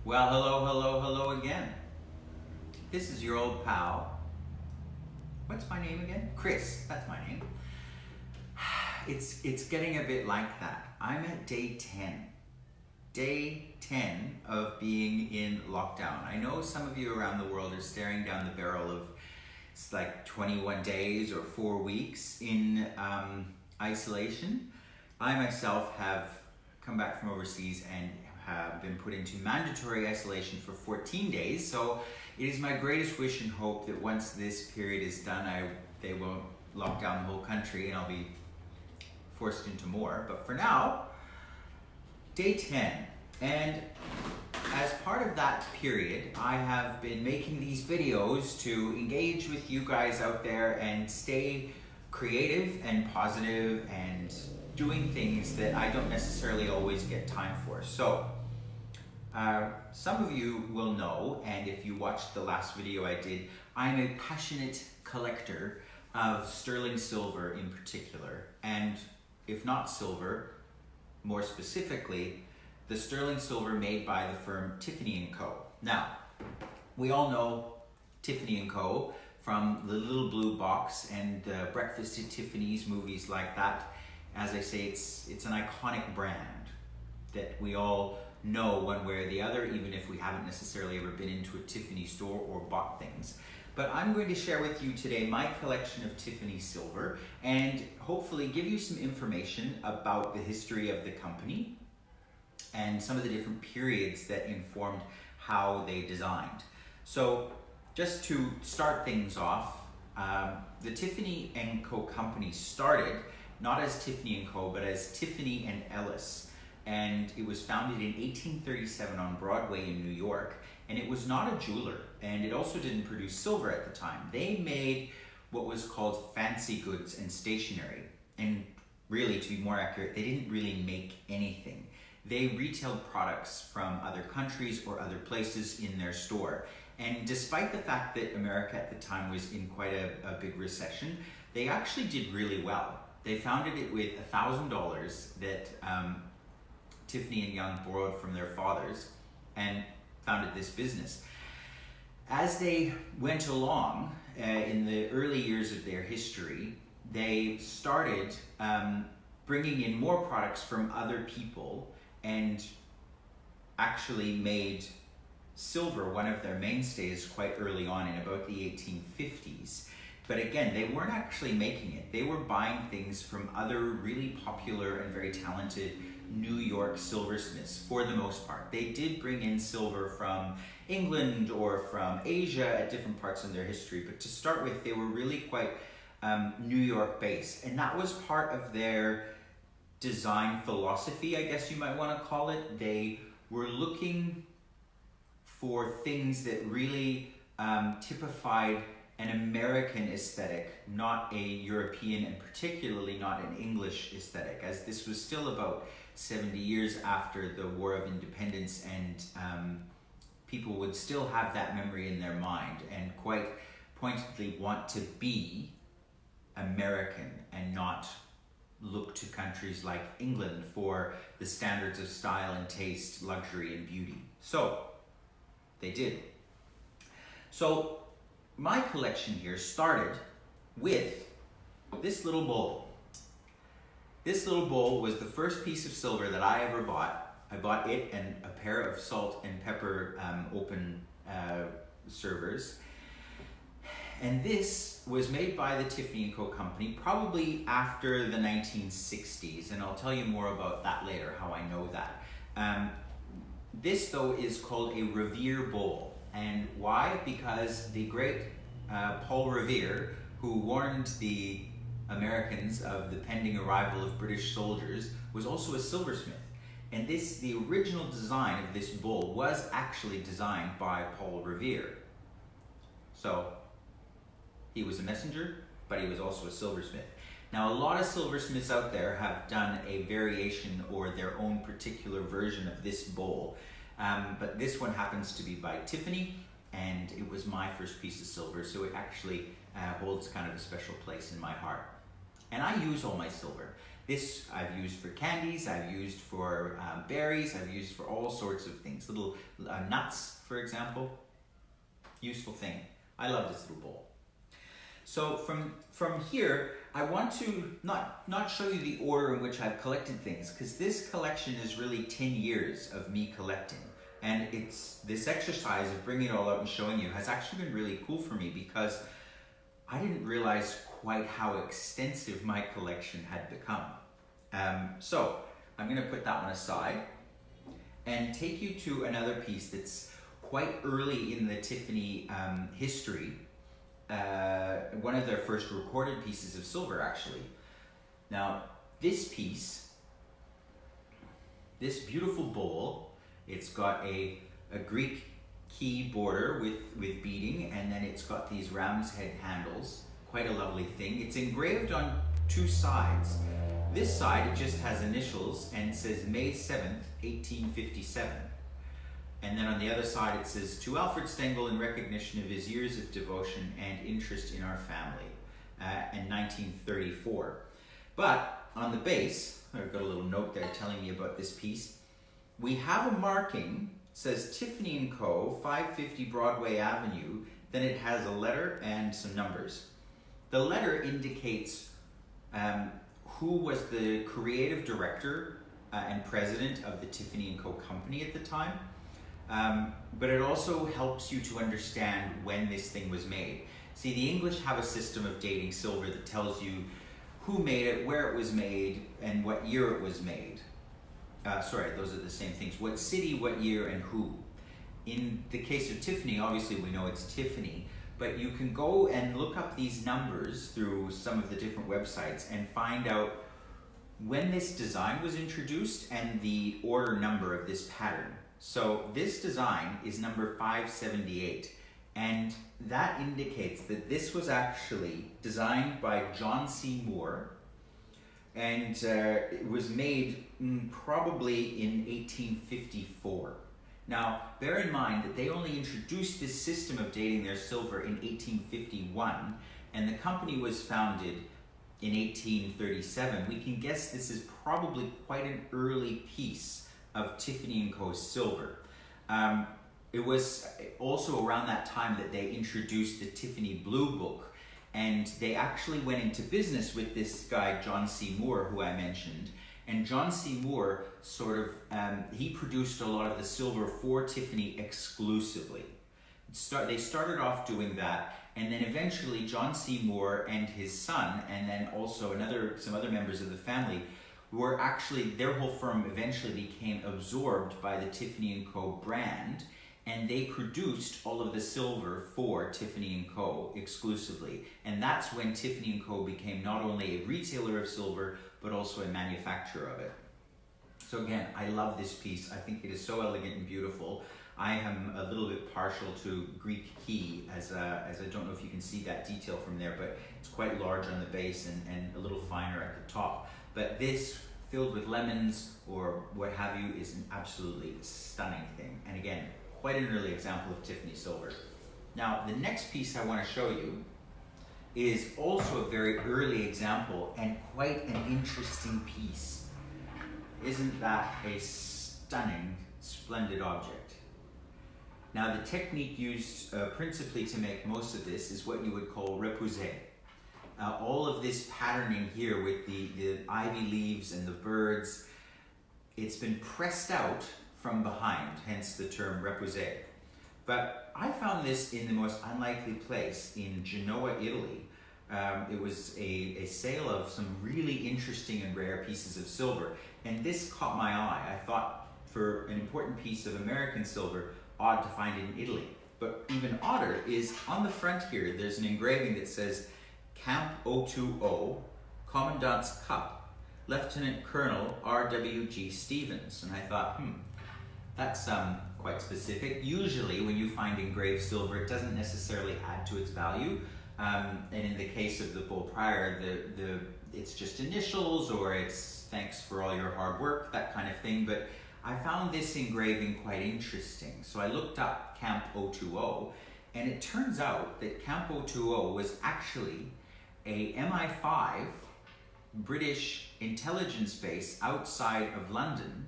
Well, hello again. This is your old pal. What's my name again? Chris, that's my name. It's getting a bit like that. I'm at day 10. Day 10 of being in lockdown. I know some of you around the world are staring down the barrel of it's like 21 days or 4 weeks in isolation. I myself have come back from overseas and have been put into mandatory isolation for 14 days. So it is my greatest wish and hope that once this period is done, they won't lock down the whole country and I'll be forced into more. But for now, day 10. And as part of that period, I have been making these videos to engage with you guys out there and stay creative and positive and doing things that I don't necessarily always get time for. So some of you will know, and if you watched the last video I did, I'm a passionate collector of sterling silver in particular, and if not silver, more specifically, the sterling silver made by the firm Tiffany Co. Now, we all know Tiffany Co. from the Little Blue Box and Breakfast at Tiffany's, movies like that. As I say, it's an iconic brand that we all know one way or the other, even if we haven't necessarily ever been into a Tiffany store or bought things. But I'm going to share with you today my collection of Tiffany silver and hopefully give you some information about the history of the company and some of the different periods that informed how they designed. So just to start things off, the Tiffany & Co company started not as Tiffany & Co, but as Tiffany & Ellis. And it was founded in 1837 on Broadway in New York. And it was not a jeweler, and it also didn't produce silver at the time. They made what was called fancy goods and stationery. And really, to be more accurate, they didn't really make anything. They retailed products from other countries or other places in their store. And despite the fact that America at the time was in quite a big recession, they actually did really well. They founded it with $1,000 that Tiffany and Young borrowed from their fathers and founded this business. As they went along in the early years of their history, they started bringing in more products from other people and actually made silver one of their mainstays quite early on in about the 1850s. But again, they weren't actually making it. They were buying things from other really popular and very talented New York silversmiths for the most part. They did bring in silver from England or from Asia at different parts in their history, but to start with, they were really quite New York based. And that was part of their design philosophy, I guess you might want to call it. They were looking for things that really typified an American aesthetic, not a European, and particularly not an English aesthetic, as this was still about 70 years after the War of Independence, and people would still have that memory in their mind and quite pointedly want to be American and not look to countries like England for the standards of style and taste, luxury and beauty. So they did. So my collection here started with this little bowl. This little bowl was the first piece of silver that I ever bought. I bought it and a pair of salt and pepper open servers. And this was made by the Tiffany & Co company probably after the 1960s, and I'll tell you more about that later, how I know that. This though is called a Revere bowl. And why? Because the great Paul Revere, who warned the Americans of the pending arrival of British soldiers, was also a silversmith. And the original design of this bowl was actually designed by Paul Revere. So he was a messenger, but he was also a silversmith. Now, a lot of silversmiths out there have done a variation or their own particular version of this bowl. But this one happens to be by Tiffany, and it was my first piece of silver, so it actually holds kind of a special place in my heart. And I use all my silver. This I've used for candies, I've used for berries, I've used for all sorts of things. Little nuts, for example. Useful thing. I love this little bowl. So from here, I want to not show you the order in which I've collected things, because this collection is really 10 years of me collecting. And it's this exercise of bringing it all out and showing you has actually been really cool for me, because I didn't realize quite how extensive my collection had become. So I'm going to put that one aside and take you to another piece that's quite early in the Tiffany history. One of their first recorded pieces of silver, actually. Now, this piece, this beautiful bowl, it's got a Greek key border with beading, and then it's got these ram's head handles. Quite a lovely thing. It's engraved on two sides. This side, it just has initials and says May 7th, 1857. And then on the other side it says, "To Alfred Stengel in recognition of his years of devotion and interest in our family," in 1934. But on the base, I've got a little note there telling me about this piece. We have a marking, says Tiffany Co, 550 Broadway Avenue. Then it has a letter and some numbers. The letter indicates who was the creative director and president of the Tiffany Co company at the time. But it also helps you to understand when this thing was made. See, the English have a system of dating silver that tells you who made it, where it was made, and what year it was made. Sorry, those are the same things. What city, what year, and who. In the case of Tiffany, obviously we know it's Tiffany, but you can go and look up these numbers through some of the different websites and find out when this design was introduced and the order number of this pattern. So this design is number 578, and that indicates that this was actually designed by John C. Moore, and it was made probably in 1854. Now, bear in mind that they only introduced this system of dating their silver in 1851, and the company was founded in 1837. We can guess this is probably quite an early piece of Tiffany Co Silver. It was also around that time that they introduced the Tiffany Blue Book, and they actually went into business with this guy, John C. Moore, who I mentioned. And John C. Moore he produced a lot of the silver for Tiffany exclusively. They started off doing that, and then eventually John C. Moore and his son, and then also some other members of the family, were actually, their whole firm eventually became absorbed by the Tiffany Co brand, and they produced all of the silver for Tiffany Co exclusively. And that's when Tiffany Co became not only a retailer of silver, but also a manufacturer of it. So again, I love this piece. I think it is so elegant and beautiful. I am a little bit partial to Greek key, as I don't know if you can see that detail from there, but it's quite large on the base and a little finer at the top. But this, filled with lemons or what have you, is an absolutely stunning thing. And again, quite an early example of Tiffany silver. Now, the next piece I want to show you is also a very early example and quite an interesting piece. Isn't that a stunning, splendid object? Now, the technique used principally to make most of this is what you would call repoussé. All of this patterning here with the ivy leaves and the birds, it's been pressed out from behind, hence the term repoussé. But I found this in the most unlikely place, in Genoa, Italy. It was a sale of some really interesting and rare pieces of silver, and this caught my eye. I thought, for an important piece of American silver, odd to find in Italy. But even odder is on the front here, there's an engraving that says Camp 020, Commandant's Cup, Lieutenant Colonel R.W.G. Stevens. And I thought, that's quite specific. Usually when you find engraved silver, it doesn't necessarily add to its value. And in the case of the bull prior, it's just initials, or it's thanks for all your hard work, that kind of thing. But I found this engraving quite interesting. So I looked up Camp 020, and it turns out that Camp 020 was actually a MI5 British intelligence base outside of London,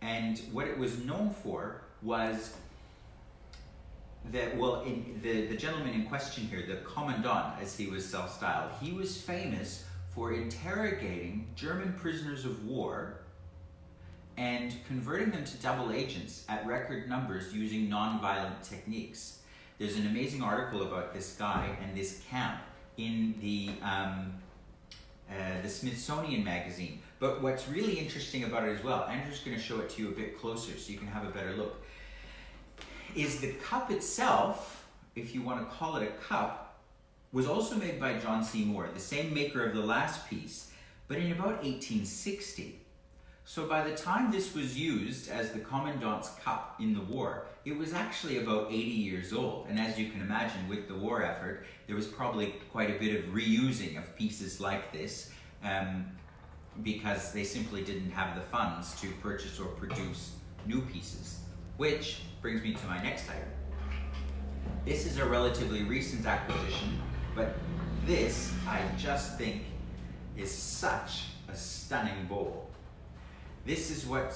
and what it was known for was that, well, the gentleman in question here, the commandant as he was self-styled, he was famous for interrogating German prisoners of war and converting them to double agents at record numbers using non-violent techniques. There's an amazing article about this guy and this camp in the Smithsonian magazine. But what's really interesting about it as well, Andrew's going to show it to you a bit closer so you can have a better look, is the cup itself, if you want to call it a cup, was also made by John C. Moore, the same maker of the last piece, but in about 1860. So by the time this was used as the commandant's cup in the war, it was actually about 80 years old. And as you can imagine, with the war effort, there was probably quite a bit of reusing of pieces like this, because they simply didn't have the funds to purchase or produce new pieces. Which brings me to my next item. This is a relatively recent acquisition, but this, I just think, is such a stunning bowl. This is what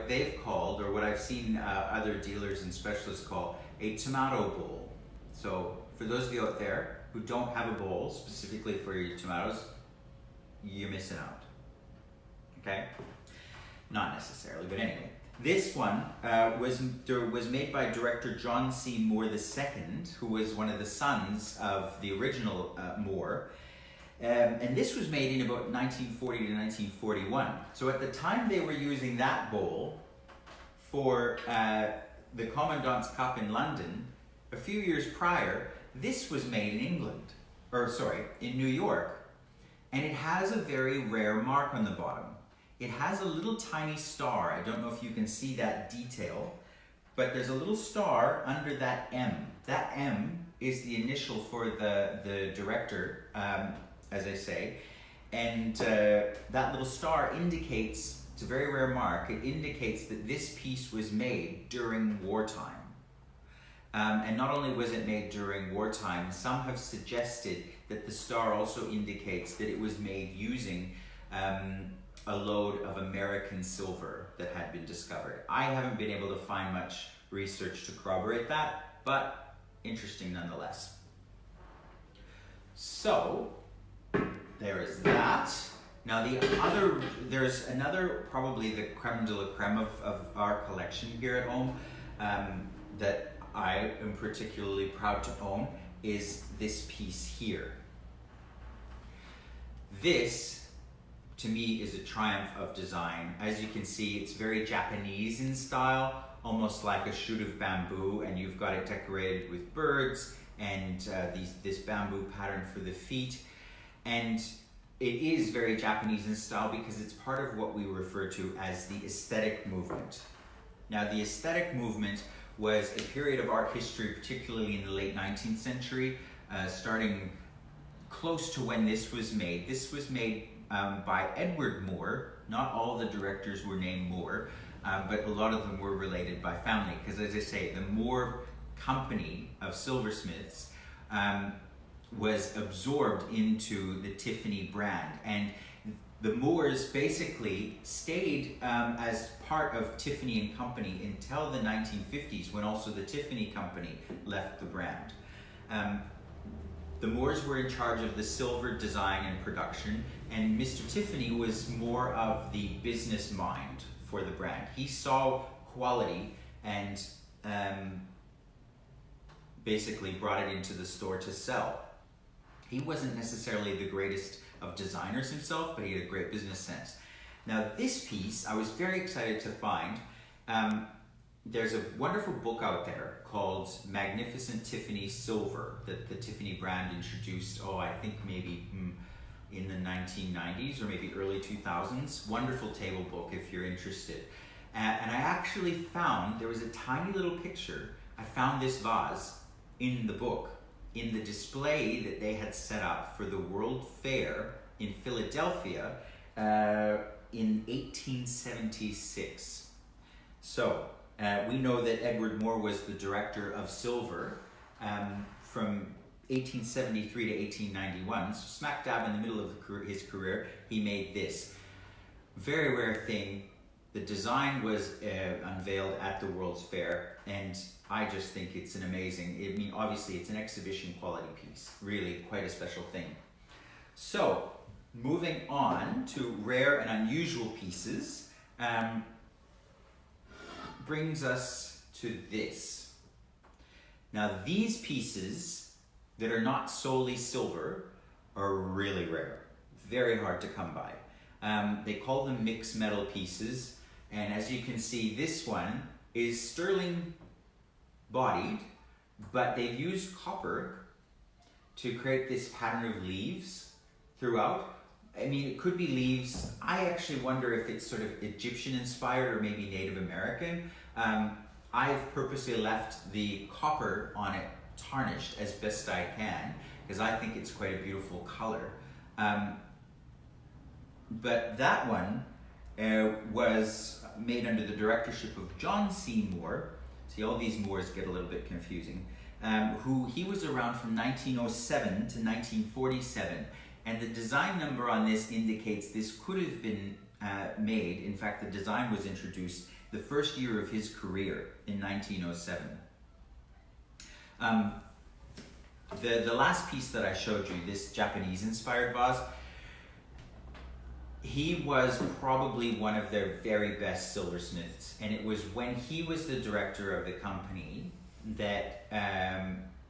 they've called, or what I've seen other dealers and specialists call, a tomato bowl. So for those of you out there who don't have a bowl specifically for your tomatoes, you're missing out. Okay? Not necessarily, but anyway. This one was made by director John C. Moore II, who was one of the sons of the original Moore. And this was made in about 1940 to 1941. So at the time they were using that bowl for the Commandant's Cup in London, a few years prior, this was made in in New York. And it has a very rare mark on the bottom. It has a little tiny star. I don't know if you can see that detail, but there's a little star under that M. That M is the initial for the director, as I say, and that little star indicates, it's a very rare mark, it indicates that this piece was made during wartime. And not only was it made during wartime, some have suggested that the star also indicates that it was made using a load of American silver that had been discovered. I haven't been able to find much research to corroborate that, but interesting nonetheless. So, there is that. Now there's another, probably the creme de la creme of our collection here at home, that I am particularly proud to own, is this piece here. This, to me, is a triumph of design. As you can see, it's very Japanese in style, almost like a shoot of bamboo, and you've got it decorated with birds and this bamboo pattern for the feet. And it is very Japanese in style because it's part of what we refer to as the aesthetic movement. Now, the aesthetic movement was a period of art history, particularly in the late 19th century, starting close to when this was made. This was made by Edward Moore. Not all the directors were named Moore, but a lot of them were related by family, because as I say, the Moore company of silversmiths was absorbed into the Tiffany brand, and the Moores basically stayed as part of Tiffany and Company until the 1950s, when also the Tiffany Company left the brand. The Moores were in charge of the silver design and production, and Mr. Tiffany was more of the business mind for the brand. He saw quality and basically brought it into the store to sell. He wasn't necessarily the greatest of designers himself, but he had a great business sense. Now this piece, I was very excited to find. There's a wonderful book out there called Magnificent Tiffany Silver that the Tiffany brand introduced, I think maybe in the 1990s or maybe early 2000s. Wonderful table book if you're interested. And I actually found, there was a tiny little picture, I found this vase in the book, in the display that they had set up for the World Fair in Philadelphia in 1876. So we know that Edward Moore was the director of silver from 1873 to 1891, so smack dab in the middle of his career, he made this. Very rare thing. The design was unveiled at the World's Fair, and I just think it's an amazing, I mean, obviously it's an exhibition quality piece, really quite a special thing. So, moving on to rare and unusual pieces, brings us to this. Now, these pieces that are not solely silver are really rare, very hard to come by. They call them mixed metal pieces, and as you can see, this one is sterling bodied, but they've used copper to create this pattern of leaves throughout. I mean, it could be leaves. I actually wonder if it's sort of Egyptian inspired or maybe Native American. I've purposely left the copper on it tarnished as best I can, because I think it's quite a beautiful color. But that one was made under the directorship of John C. Moore. See, all these Moores get a little bit confusing. He was around from 1907 to 1947. And the design number on this indicates this could have been made. In fact, the design was introduced the first year of his career in 1907. The last piece that I showed you, this Japanese-inspired vase, he was probably one of their very best silversmiths, and it was when he was the director of the company that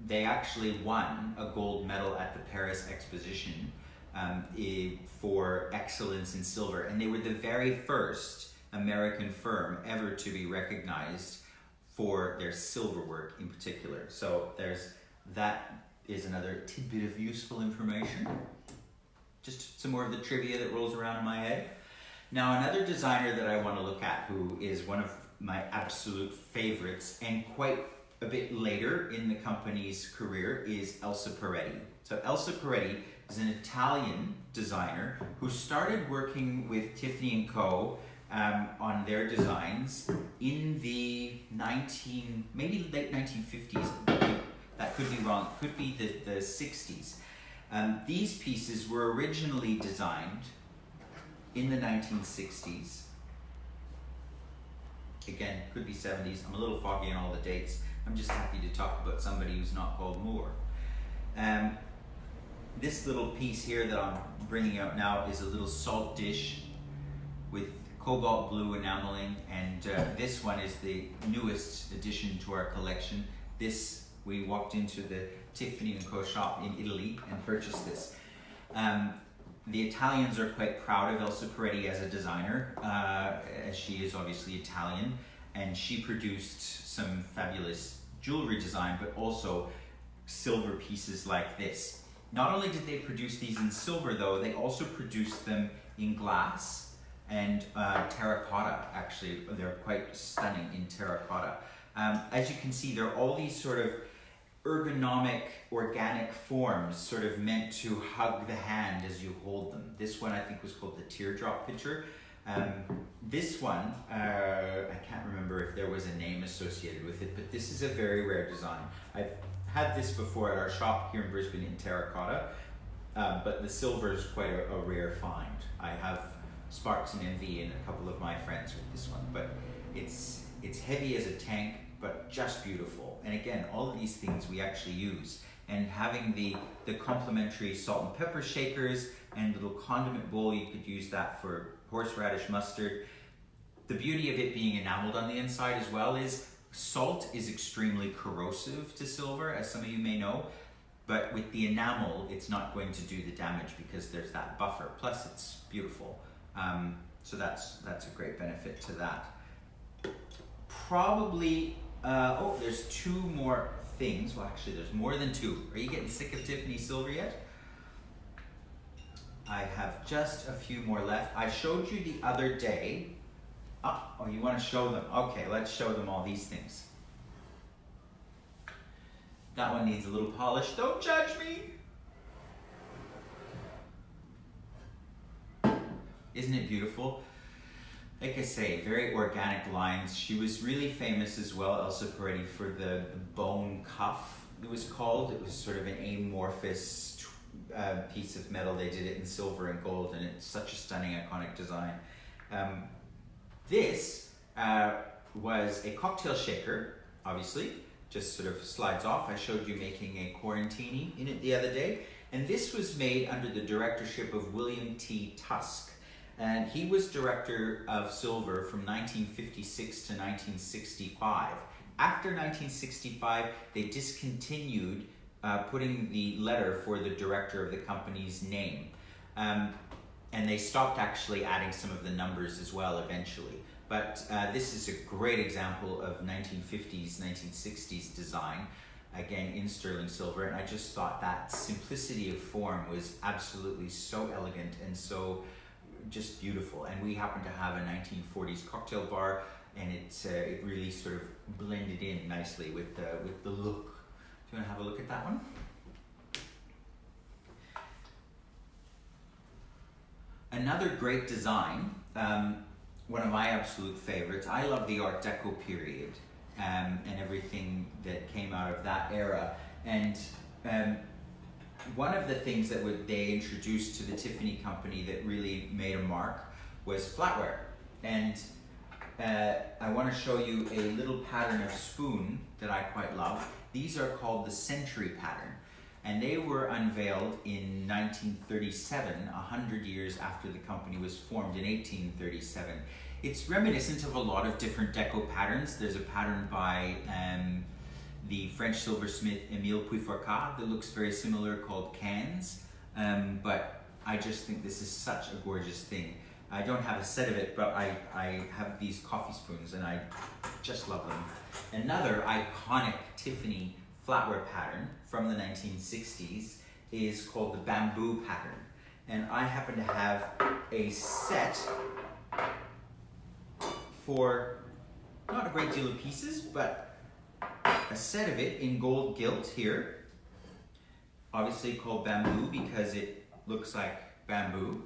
they actually won a gold medal at the Paris Exposition for excellence in silver, and they were the very first American firm ever to be recognized for their silver work in particular. So that is another tidbit of useful information. Just some more of the trivia that rolls around in my head. Now, another designer that I want to look at, who is one of my absolute favorites and quite a bit later in the company's career, is Elsa Peretti. So Elsa Peretti is an Italian designer who started working with Tiffany Co on their designs in the maybe late 1950s. That could be wrong. It could be the 60s. These pieces were originally designed in the 1960s. Again, could be 70s. I'm a little foggy on all the dates. I'm just happy to talk about somebody who's not called Moore. This little piece here that I'm bringing out now is a little salt dish with cobalt blue enameling, and this one is the newest addition to our collection. We walked into the Tiffany Co shop in Italy and purchased this. The Italians are quite proud of Elsa Peretti as a designer, as she is obviously Italian, and she produced some fabulous jewelry design, but also silver pieces like this. Not only did they produce these in silver though, they also produced them in glass and terracotta. Actually, they're quite stunning in terracotta. As you can see, there are all these sort of ergonomic, organic forms sort of meant to hug the hand as you hold them. This one I think was called the teardrop pitcher. This one, I can't remember if there was a name associated with it, but this is a very rare design. I've had this before at our shop here in Brisbane in terracotta, but the silver is quite a rare find. I have sparks and envy in a couple of my friends with this one, but it's heavy as a tank, but just beautiful. And again, all of these things we actually use. And having the complimentary salt and pepper shakers and little condiment bowl, you could use that for horseradish mustard. The beauty of it being enameled on the inside as well is salt is extremely corrosive to silver, as some of you may know, but with the enamel, it's not going to do the damage because there's that buffer. Plus it's beautiful. So that's a great benefit to that. Probably, there's two more things. Well, actually, there's more than two. Are you getting sick of Tiffany Silver yet? I have just a few more left. I showed you the other day. Oh, you want to show them? Okay, let's show them all these things. That one needs a little polish. Don't judge me. Isn't it beautiful? Like I say, very organic lines. She was really famous as well, Elsa Peretti, for the bone cuff it was called. It was sort of an amorphous piece of metal. They did it in silver and gold, and it's such a stunning, iconic design. This was a cocktail shaker, obviously, just sort of slides off. I showed you making a quarantini in it the other day, and this was made under the directorship of William T. Tusk, and he was director of silver from 1956 to 1965. After 1965, they discontinued putting the letter for the director of the company's name, and they stopped actually adding some of the numbers as well eventually. But this is a great example of 1950s, 1960s design, again in sterling silver, and I just thought that simplicity of form was absolutely so elegant and so just beautiful. And we happen to have a 1940s cocktail bar, and it really sort of blended in nicely with the look. Do you want to have a look at that one? Another great design, one of my absolute favorites. I love the Art Deco period and everything that came out of that era. And one of the things that they introduced to the Tiffany company that really made a mark was flatware. And I want to show you a little pattern of spoon that I quite love. These are called the Century pattern. And they were unveiled in 1937, 100 years after the company was formed in 1837. It's reminiscent of a lot of different deco patterns. There's a pattern by the French silversmith Émile Puyfourcade that looks very similar called Cans, but I just think this is such a gorgeous thing. I don't have a set of it, but I have these coffee spoons and I just love them. Another iconic Tiffany flatware pattern from the 1960s is called the bamboo pattern. And I happen to have a set for not a great deal of pieces, but a set of it in gold gilt here. Obviously called bamboo because it looks like bamboo.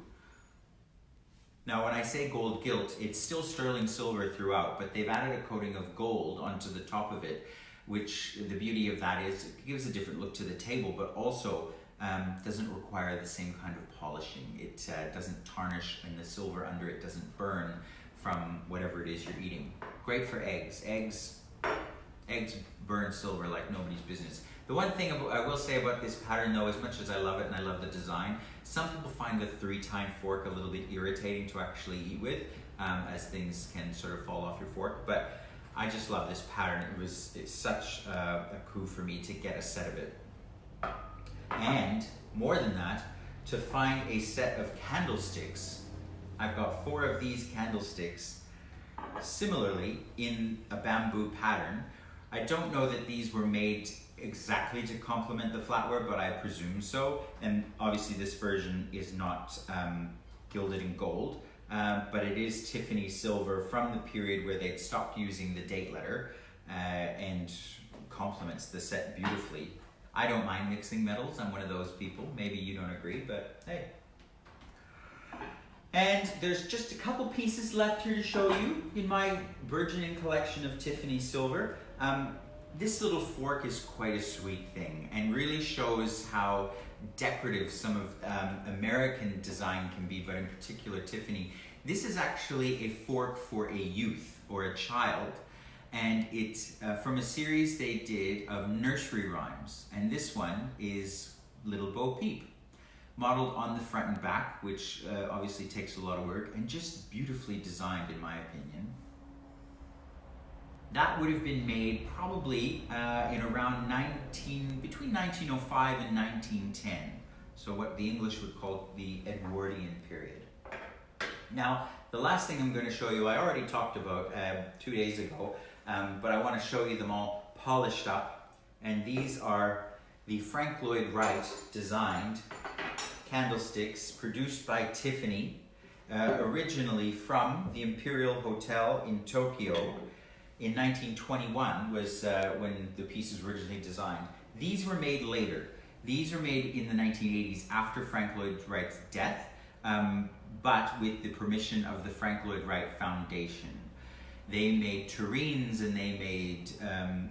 Now when I say gold gilt, it's still sterling silver throughout, but they've added a coating of gold onto the top of it, which the beauty of that is it gives a different look to the table, but also doesn't require the same kind of polishing. It doesn't tarnish, and the silver under it doesn't burn from whatever it is you're eating. Great for eggs. Eggs burn silver like nobody's business. The one thing I will say about this pattern though, as much as I love it and I love the design, some people find the 3-tine fork a little bit irritating to actually eat with, as things can sort of fall off your fork, but I just love this pattern. It's such a coup for me to get a set of it. And more than that, to find a set of candlesticks. I've got 4 of these candlesticks, similarly in a bamboo pattern. I don't know that these were made exactly to complement the flatware, but I presume so. And obviously this version is not gilded in gold, but it is Tiffany silver from the period where they'd stopped using the date letter, and complements the set beautifully. I don't mind mixing metals. I'm one of those people. Maybe you don't agree, but hey. And there's just a couple pieces left here to show you in my burgeoning collection of Tiffany silver. This little fork is quite a sweet thing and really shows how decorative some of American design can be, but in particular Tiffany. This is actually a fork for a youth or a child, and it's from a series they did of nursery rhymes, and this one is Little Bo Peep, modeled on the front and back, which obviously takes a lot of work and just beautifully designed in my opinion. That would have been made probably in around between 1905 and 1910. So what the English would call the Edwardian period. Now, the last thing I'm going to show you, I already talked about 2 days ago, but I want to show you them all polished up. And these are the Frank Lloyd Wright designed candlesticks produced by Tiffany, originally from the Imperial Hotel in Tokyo. In 1921 was when the pieces were originally designed. These were made later. These were made in the 1980s after Frank Lloyd Wright's death, but with the permission of the Frank Lloyd Wright Foundation. They made tureens, and they made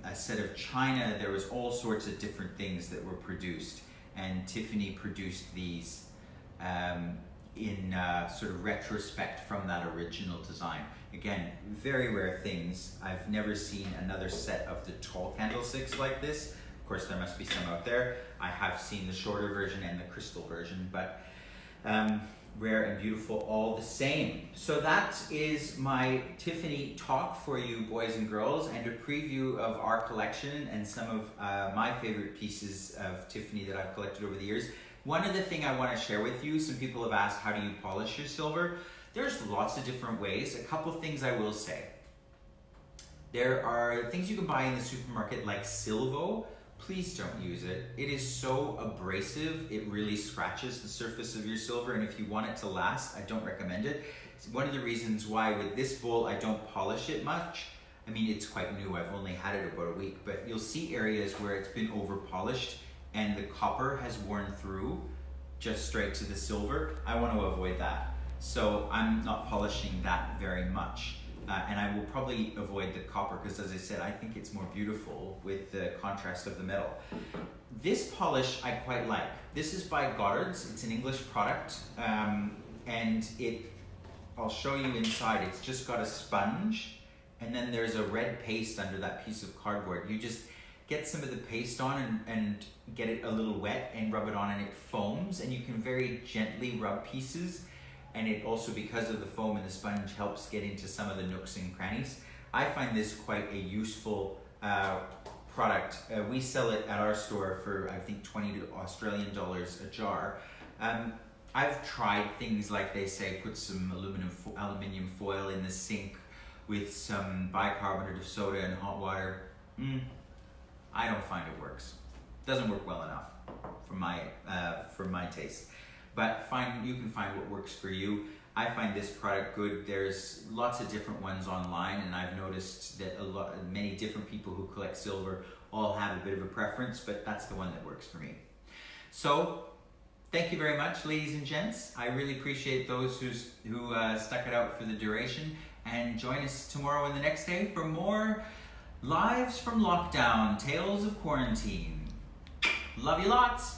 a set of china. There was all sorts of different things that were produced, and Tiffany produced these in sort of retrospect from that original design. Again, very rare things. I've never seen another set of the tall candlesticks like this. Of course, there must be some out there. I have seen the shorter version and the crystal version, but rare and beautiful all the same. So that is my Tiffany talk for you, boys and girls, and a preview of our collection and some of my favorite pieces of Tiffany that I've collected over the years. One other thing I want to share with you, some people have asked, how do you polish your silver? There's lots of different ways. A couple of things I will say. There are things you can buy in the supermarket like Silvo. Please don't use it. It is so abrasive, it really scratches the surface of your silver, and if you want it to last, I don't recommend it. It's one of the reasons why with this bowl I don't polish it much. I mean, it's quite new, I've only had it about a week, but you'll see areas where it's been over polished and the copper has worn through just straight to the silver. I want to avoid that. So I'm not polishing that very much. And I will probably avoid the copper because, as I said, I think it's more beautiful with the contrast of the metal. This polish I quite like. This is by Goddard's. It's an English product, and I'll show you inside. It's just got a sponge, and then there's a red paste under that piece of cardboard. You just get some of the paste on and get it a little wet and rub it on, and it foams, and you can very gently rub pieces. And it also, because of the foam and the sponge, helps get into some of the nooks and crannies. I find this quite a useful product. We sell it at our store for, I think, 20 Australian dollars a jar. I've tried things like they say, put some aluminium foil in the sink with some bicarbonate of soda and hot water. I don't find it works. Doesn't work well enough for my taste. But you can find what works for you. I find this product good. There's lots of different ones online, and I've noticed that many different people who collect silver all have a bit of a preference, but that's the one that works for me. So, thank you very much, ladies and gents. I really appreciate those who stuck it out for the duration, and join us tomorrow and the next day for more Lives from Lockdown, Tales of Quarantine. Love you lots.